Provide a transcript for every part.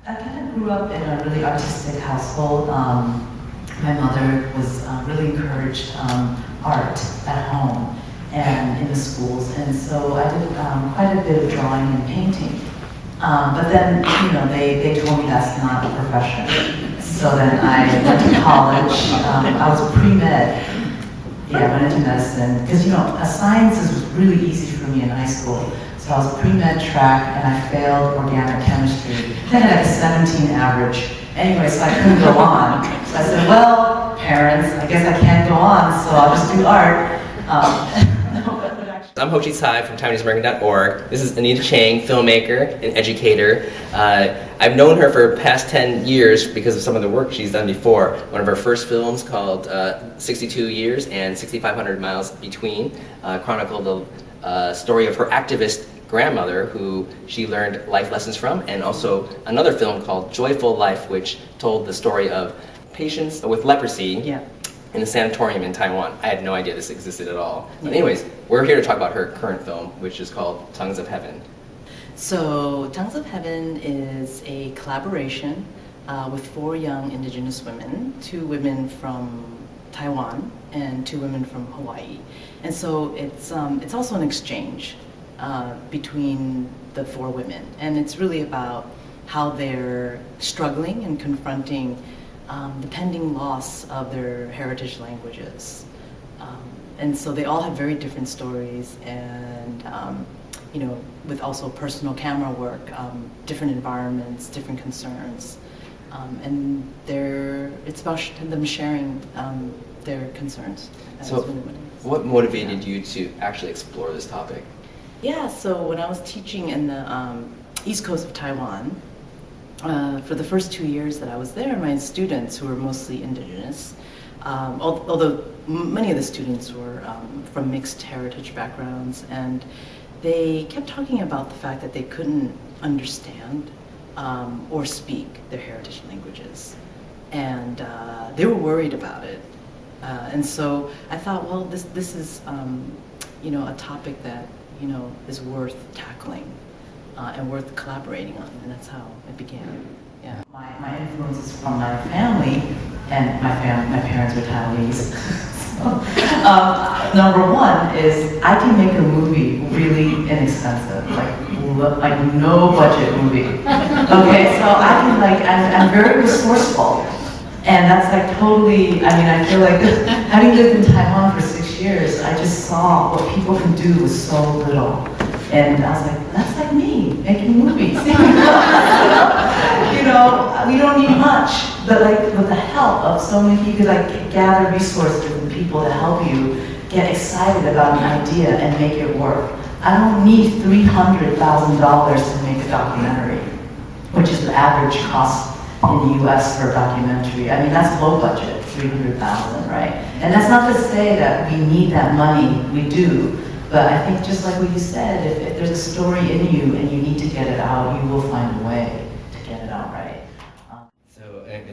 I kind of grew up in a really artistic household. My mother was really encouraged art at home and in the schools, and so I did quite a bit of drawing and painting. But then, they told me that's not a profession. So then I went to college. I was pre-med. Yeah, I went into medicine because sciences was really easy for me in high school. So I was pre-med track and I failed organic chemistry. Then I had a 17 average. Anyway, so I couldn't go on. So I said, well, parents, I guess I can't go on, so I'll just do art. I'm Ho Chie Tsai from TaiwaneseAmerican.org. This is Anita Chang, filmmaker and educator. I've known her for the past 10 years because of some of the work she's done before. One of her first films called 62 Years and 6,500 Miles Between chronicled the story of her activist grandmother who she learned life lessons from, and also another film called Joyful Life, which told the story of patients with leprosy in a sanatorium in Taiwan. I had no idea this existed at all. But anyways, we're here to talk about her current film, which is called Tongues of Heaven. So Tongues of Heaven is a collaboration with 4 young indigenous women, 2 women from Taiwan and 2 women from Hawaii. And so it's also an exchange between the 4 women. And it's really about how they're struggling and confronting the pending loss of their heritage languages. And so they all have very different stories and, with also personal camera work, different environments, different concerns. And it's about them sharing their concerns. So what motivated you to actually explore this topic? Yeah, so when I was teaching in the east coast of Taiwan, for the first 2 years that I was there, my students, who were mostly indigenous, although many of the students were from mixed heritage backgrounds, and they kept talking about the fact that they couldn't understand or speak their heritage languages. And they were worried about it. And so I thought, well, this is a topic that is worth tackling and worth collaborating on, and that's how it began. Yeah. My influences from my family, and my parents were Taiwanese. Number one is I can make a movie really inexpensive, like no budget movie. Okay, so I can I'm very resourceful. And that's totally, I feel like having lived in Taiwan for 6 years, I just saw what people can do with so little. And I was like, that's like me, making movies. We don't need much, but with the help of so many people, gather resources and people to help you get excited about an idea and make it work. I don't need $300,000 to make a documentary, which is the average cost in the U.S. for a documentary. That's low budget, $300,000, right? And that's not to say that we need that money, we do. But I think just like what you said, if there's a story in you and you need to get it out, you will find a way to get it out right. So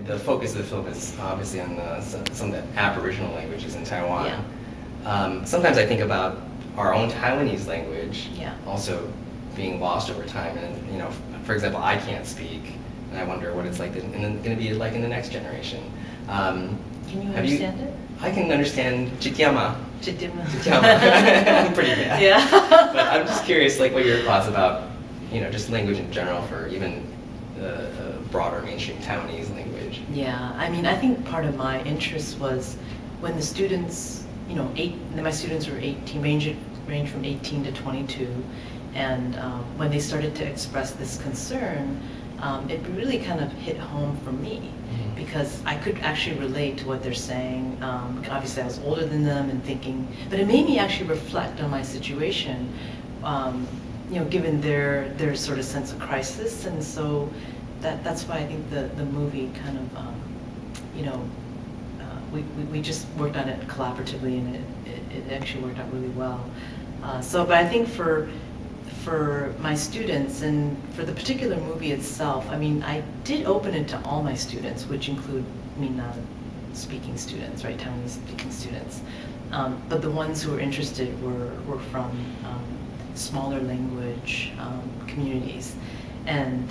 the focus of the film is obviously on some of the Aboriginal languages in Taiwan. Yeah. Sometimes I think about our own Taiwanese language also being lost over time. And for example, I can't speak, and I wonder what it's going to be like in the next generation. Can you understand it? I can understand Chitiama. Chitiama. Pretty bad. Yeah. But I'm just curious, what are your thoughts about, just language in general for even the broader mainstream Taiwanese language? Yeah, I think part of my interest was when the students, my students were 18, range from 18 to 22, and when they started to express this concern, it really kind of hit home for me. Because I could actually relate to what they're saying. Obviously I was older than them and thinking, but it made me actually reflect on my situation, given their sort of sense of crisis. And so that's why I think the movie kind of, we just worked on it collaboratively, and it actually worked out really well. But I think for my students and for the particular movie itself, I did open it to all my students, which include non-speaking students, right, Taiwanese-speaking students. But the ones who were interested were from smaller language communities. And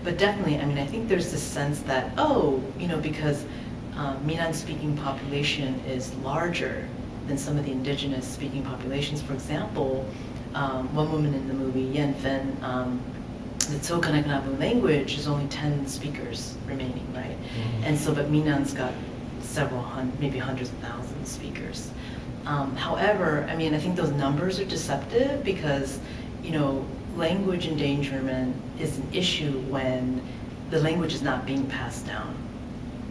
But definitely, I mean, I think there's this sense that, oh, because Minnan speaking population is larger than some of the indigenous speaking populations. For example, one woman in the movie, Yen Fen, the Tsokanakanabu language is only 10 speakers remaining, right? And so, but Minnan's got several hundred, maybe hundreds of thousands speakers. However, I mean, I think those numbers are deceptive because, language endangerment is an issue when the language is not being passed down,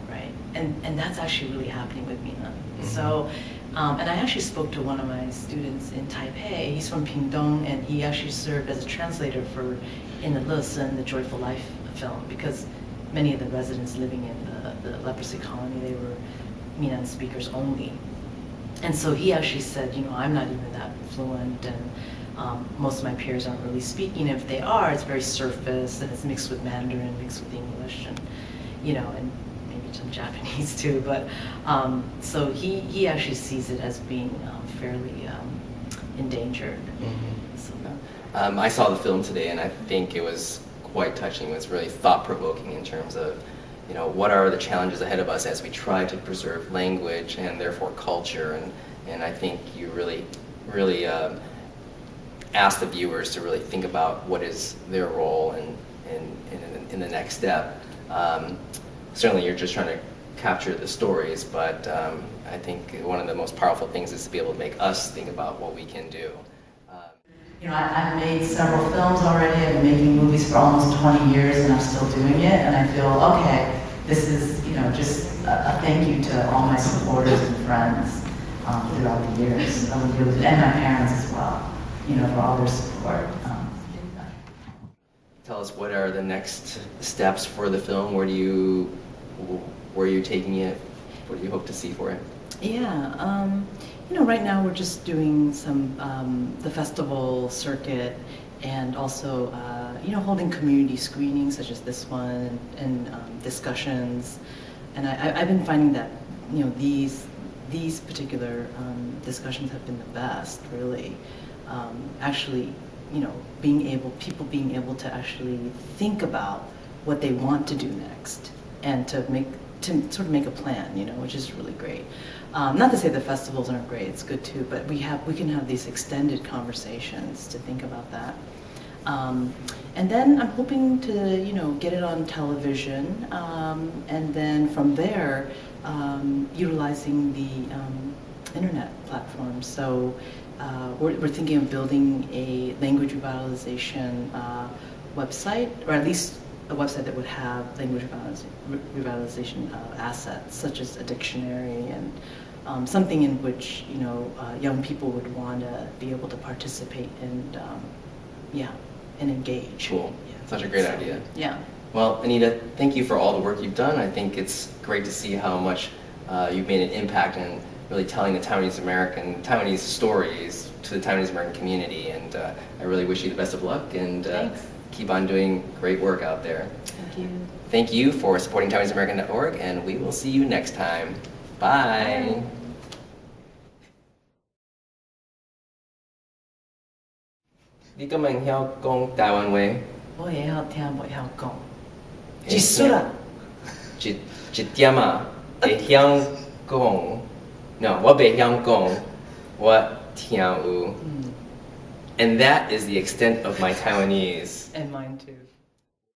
right? And that's actually really happening with Minnan. So, and I actually spoke to one of my students in Taipei. He's from Pingdong, and he actually served as a translator for In the Lesun, the Joyful Life film, because many of the residents living in the leprosy colony, they were Minnan speakers only. And so he actually said, I'm not even that fluent, and most of my peers aren't really speaking. If they are, it's very surface, and it's mixed with Mandarin, mixed with English, and and maybe some Japanese too. But so he actually sees it as being fairly endangered. So, I saw the film today, and I think it was quite touching. It was really thought-provoking in terms of, what are the challenges ahead of us as we try to preserve language and therefore culture. And I think you really ask the viewers to really think about what is their role in the next step. Certainly, you're just trying to capture the stories, but I think one of the most powerful things is to be able to make us think about what we can do. I've made several films already. I've been making movies for almost 20 years, and I'm still doing it. And I feel, okay, this is, just a thank you to all my supporters and friends throughout the years, and my parents as well, for all their support. Tell us, what are the next steps for the film? Where are you taking it? What do you hope to see for it? Yeah, right now we're just doing some the festival circuit, and also holding community screenings such as this one, and discussions. And I've been finding that these particular discussions have been the best, really. Actually, people being able to actually think about what they want to do next, and to sort of make a plan, which is really great. Not to say the festivals aren't great; it's good too. But we can have these extended conversations to think about that. And then I'm hoping to get it on television, and then from there, utilizing the internet platform. So we're thinking of building a language revitalization website, or at least a website that would have language revitalization assets, such as a dictionary, and something in which young people would want to be able to participate and engage. Cool. Yeah. Such a great idea. Yeah. Well, Anita, thank you for all the work you've done. I think it's great to see how much you've made an impact in really telling the Taiwanese stories to the Taiwanese American community. And I really wish you the best of luck, and keep on doing great work out there. Thank you. Thank you for supporting TaiwaneseAmerican.org, and we will see you next time. Bye. 你根本晓讲台湾话？我会晓听，袂晓讲。一丝啦。一点啊，会晓讲。No， 我袂晓讲，我听有。And that is the extent of my Taiwanese. And mine too.